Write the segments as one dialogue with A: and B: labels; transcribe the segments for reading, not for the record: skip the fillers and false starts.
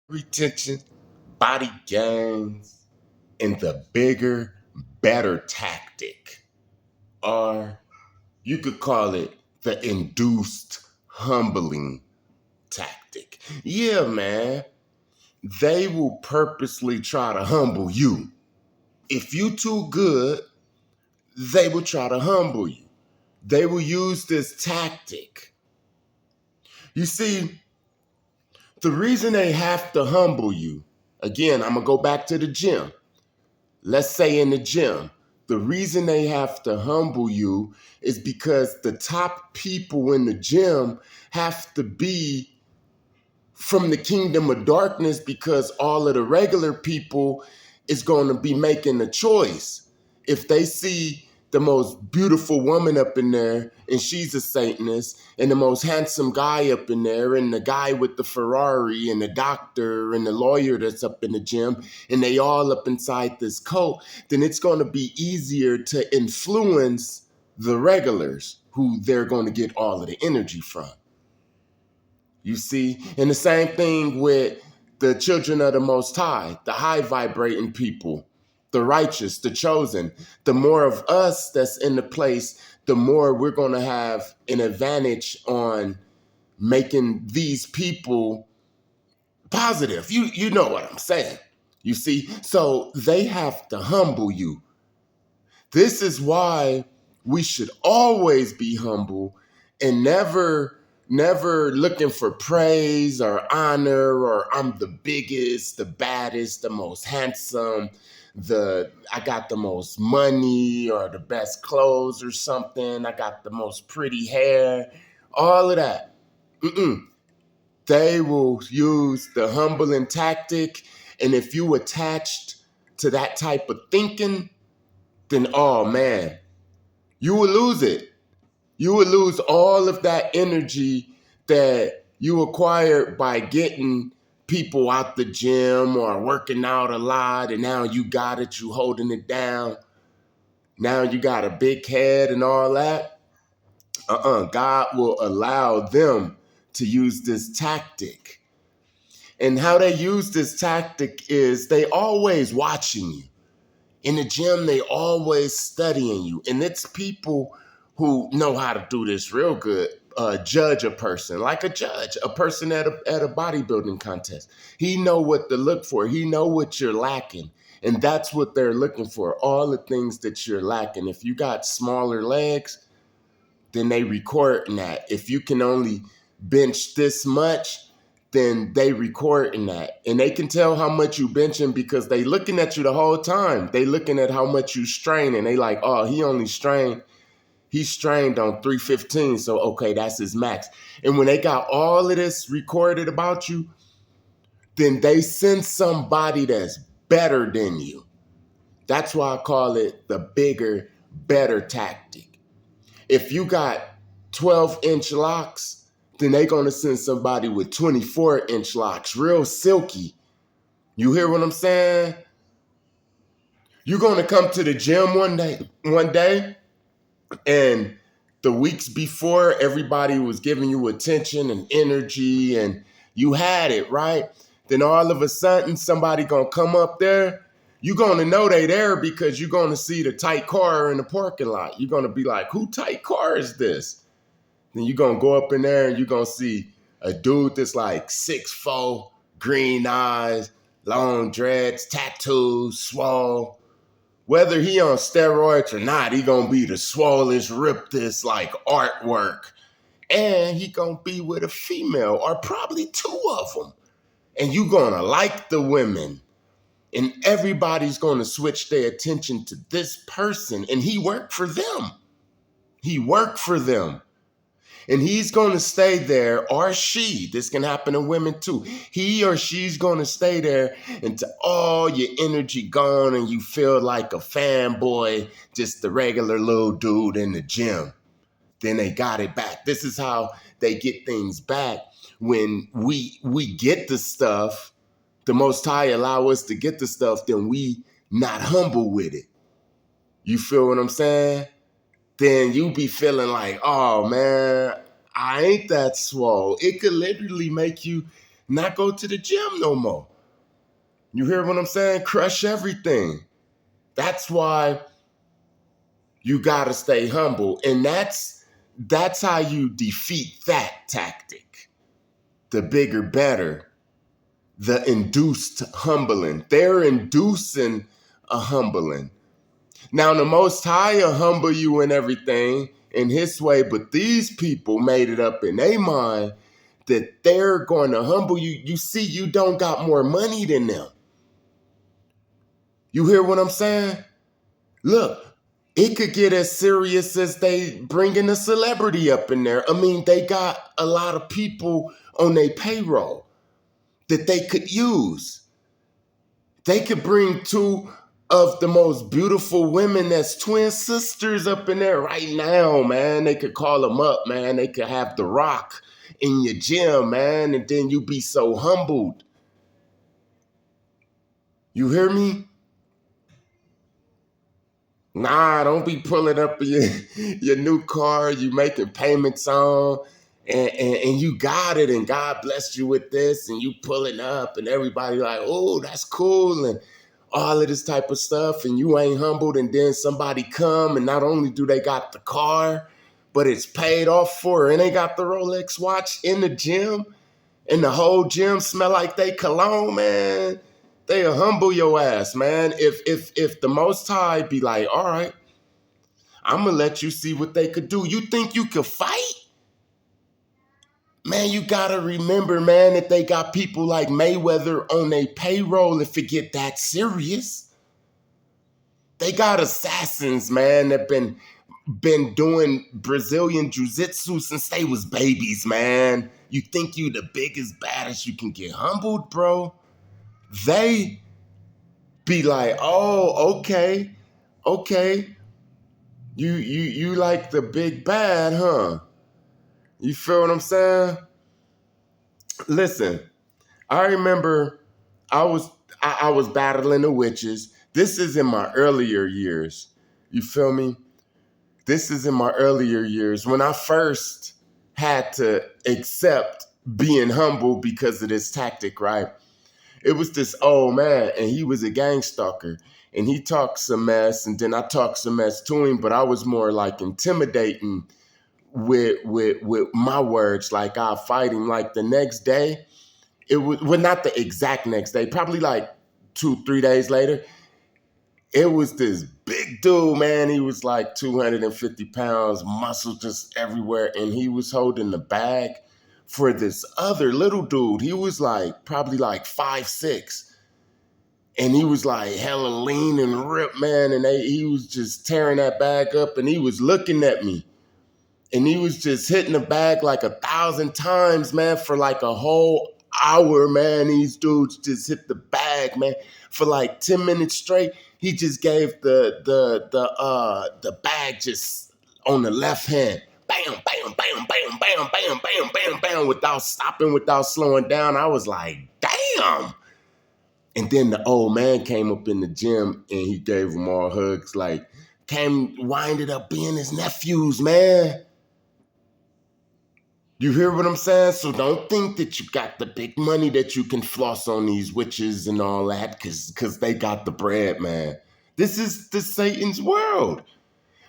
A: retention, body gains, and the bigger, better tactic. Or you could call it the induced humbling tactic. Yeah, man. They will purposely try to humble you. If you too good, they will try to humble you. They will use this tactic. You see, the reason they have to humble you, again, I'm going to go back to the gym. Let's say in the gym, the reason they have to humble you is because the top people in the gym have to be from the kingdom of darkness, because all of the regular people is going to be making a choice. If they see the most beautiful woman up in there and she's a Satanist, and the most handsome guy up in there, and the guy with the Ferrari, and the doctor and the lawyer that's up in the gym, and they all up inside this cult, then it's going to be easier to influence the regulars who they're going to get all of the energy from. You see? And the same thing with the children of the Most High, the high vibrating people, the righteous, the chosen. The more of us that's in the place, the more we're going to have an advantage on making these people positive. You know what I'm saying. You see? So they have to humble you. This is why we should always be humble and never looking for praise or honor, or I'm the biggest, the baddest, the most handsome, I got the most money or the best clothes or something. I got the most pretty hair, all of that. They will use the humbling tactic. And if you attached to that type of thinking, then oh man, you will lose it. You will lose all of that energy that you acquired by getting people out the gym or working out a lot, and now you got it, you holding it down. Now you got a big head and all that. God will allow them to use this tactic. And how they use this tactic is they always watching you. In the gym, they always studying you. And it's people who know how to do this real good. Judge a person, like a judge, a person at a bodybuilding contest. He know what to look for. He know what you're lacking. And that's what they're looking for, all the things that you're lacking. If you got smaller legs, then they recording that. If you can only bench this much, then they recording that. And they can tell how much you benching because they looking at you the whole time. They looking at how much you strain, and they like, oh, he's strained on 315, so okay, that's his max. And when they got all of this recorded about you, then they send somebody that's better than you. That's why I call it the bigger, better tactic. If you got 12-inch locks, then they're going to send somebody with 24-inch locks, real silky. You hear what I'm saying? You're going to come to the gym one day, and the weeks before, everybody was giving you attention and energy, and you had it, right? Then all of a sudden, somebody going to come up there. You're going to know they there because you're going to see the tight car in the parking lot. You're going to be like, who tight car is this? Then you're going to go up in there and you're going to see a dude that's like 6'4", green eyes, long dreads, tattoos, swole. Whether he on steroids or not, he going to be the swollest, rippedest like artwork. And he going to be with a female or probably two of them. And you going to like the women. And everybody's going to switch their attention to this person. And he worked for them. He worked for them. And he's going to stay there, or she, this can happen to women too. He or she's going to stay there until all your energy gone and you feel like a fanboy, just the regular little dude in the gym. Then they got it back. This is how they get things back. When we get the stuff, the Most High allow us to get the stuff, then we not humble with it. You feel what I'm saying? Then you be feeling like, oh man, I ain't that swole. It could literally make you not go to the gym no more. You hear what I'm saying? Crush everything. That's why you gotta stay humble. And that's how you defeat that tactic. The bigger, better. The induced humbling. They're inducing a humbling. Now, the Most High will humble you and everything in his way, but these people made it up in their mind that they're going to humble you. You see, you don't got more money than them. You hear what I'm saying? Look, it could get as serious as they bringing a celebrity up in there. I mean, they got a lot of people on their payroll that they could use. They could bring two of the most beautiful women that's twin sisters up in there right now, man. They could call them up, man. They could have The Rock in your gym, man, and then you be so humbled. You hear me? Nah, don't be pulling up your new car you making payments on, and you got it, and God blessed you with this, and you pulling up, and everybody like, oh, that's cool, and all of this type of stuff, and you ain't humbled, and then somebody come, and not only do they got the car, but it's paid off for, and they got the Rolex watch in the gym, and the whole gym smell like they cologne, man. They'll humble your ass, man. If the Most High be like, all right, I'm gonna let you see what they could do. You think you could fight? Man, you gotta remember, man, that they got people like Mayweather on their payroll if it get that serious. They got assassins, man, that been doing Brazilian jiu-jitsu since they was babies, man. You think you the biggest, baddest, you can get humbled, bro? They be like, oh, okay. You like the big bad, huh? You feel what I'm saying? Listen, I remember I was battling the witches. This is in my earlier years. You feel me? This is in my earlier years when I first had to accept being humble because of this tactic, right? It was this old man, and he was a gang stalker, and he talked some mess, and then I talked some mess to him, but I was more like intimidating with my words. Like, I'll fight him. Like the next day, it was, well, not the exact next day, probably like 2-3 days later, it was this big dude, man. He was like 250 pounds, muscle just everywhere, and he was holding the bag for this other little dude. He was like probably like 5'6", and he was like hella lean and ripped, man. And he was just tearing that bag up, and he was looking at me, and he was just hitting the bag like 1,000 times, man, for like a whole hour, man. These dudes just hit the bag, man, for like 10 minutes straight. He just gave the bag just on the left hand. Bam, bam, bam, bam, bam, bam, bam, bam, bam, without stopping, without slowing down. I was like, damn. And then the old man came up in the gym and he gave them all hugs, like, winded up being his nephews, man. You hear what I'm saying? So don't think that you got the big money that you can floss on these witches and all that, because they got the bread, man. This is the Satan's world.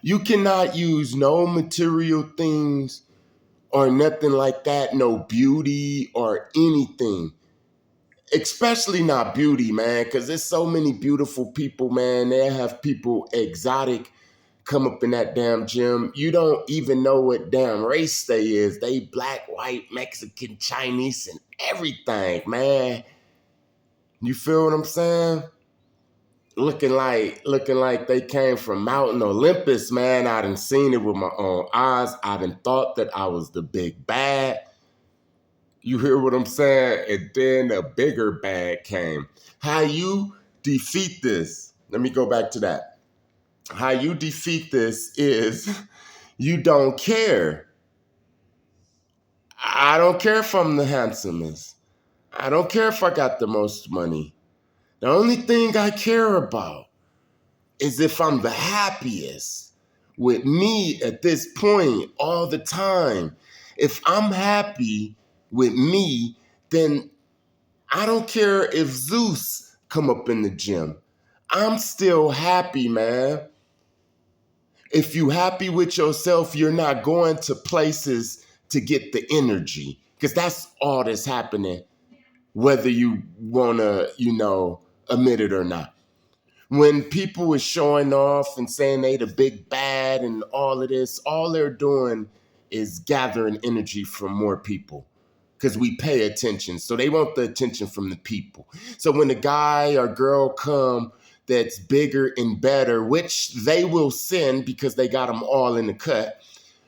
A: You cannot use no material things or nothing like that, no beauty or anything. Especially not beauty, man, because there's so many beautiful people, man. They have people exotic come up in that damn gym. You don't even know what damn race they is. They black, white, Mexican, Chinese, and everything, man. You feel what I'm saying? Looking like they came from Mountain Olympus, man. I done seen it with my own eyes. I done thought that I was the big bad. You hear what I'm saying? And then a bigger bad came. How you defeat this? Let me go back to that. How you defeat this is you don't care. I don't care if I'm the handsomest. I don't care if I got the most money. The only thing I care about is if I'm the happiest with me at this point all the time. If I'm happy with me, then I don't care if Zeus come up in the gym. I'm still happy, man. If you happy with yourself, you're not going to places to get the energy. Because that's all that's happening, whether you wanna, admit it or not. When people is showing off and saying they the big bad and all of this, all they're doing is gathering energy from more people because we pay attention. So they want the attention from the people. So when a guy or girl come that's bigger and better, which they will send because they got them all in the cut,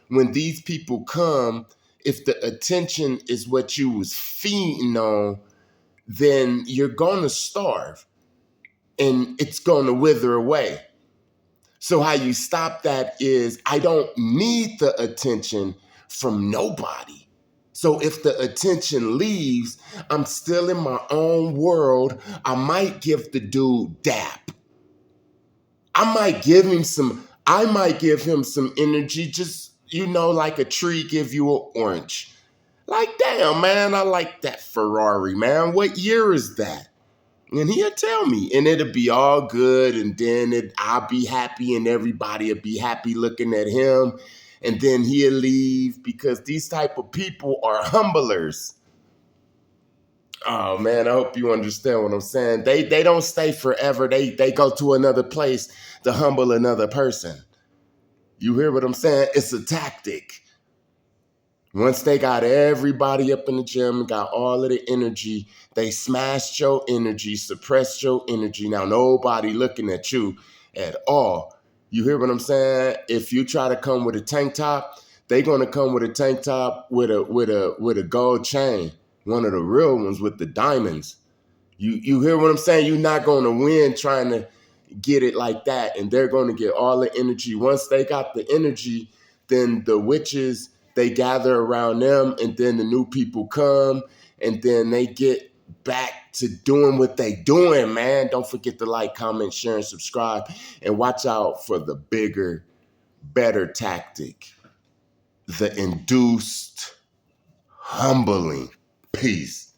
A: when these people come, if the attention is what you was feeding on, then you're going to starve and it's going to wither away. So how you stop that is I don't need the attention from nobody. So if the attention leaves, I'm still in my own world. I might give the dude dap. I might give him some energy, just, like a tree give you an orange. Like, damn, man, I like that Ferrari, man. What year is that? And he'll tell me, and it'll be all good, and then I'll be happy, and everybody will be happy looking at him, and then he'll leave because these type of people are humblers. Oh man, I hope you understand what I'm saying. They don't stay forever. They go to another place to humble another person. You hear what I'm saying? It's a tactic. Once they got everybody up in the gym, got all of the energy, they smashed your energy, suppressed your energy. Now nobody looking at you at all. You hear what I'm saying? If you try to come with a tank top, they gonna come with a tank top with a gold chain, one of the real ones with the diamonds. You hear what I'm saying? You're not gonna win trying to get it like that, and they're going to get all the energy. Once they got the energy, then the witches, they gather around them, and then the new people come, and then they get back to doing what they doing, man. Don't forget to like, comment, share, and subscribe, and watch out for the bigger, better tactic, the induced humbling. Peace.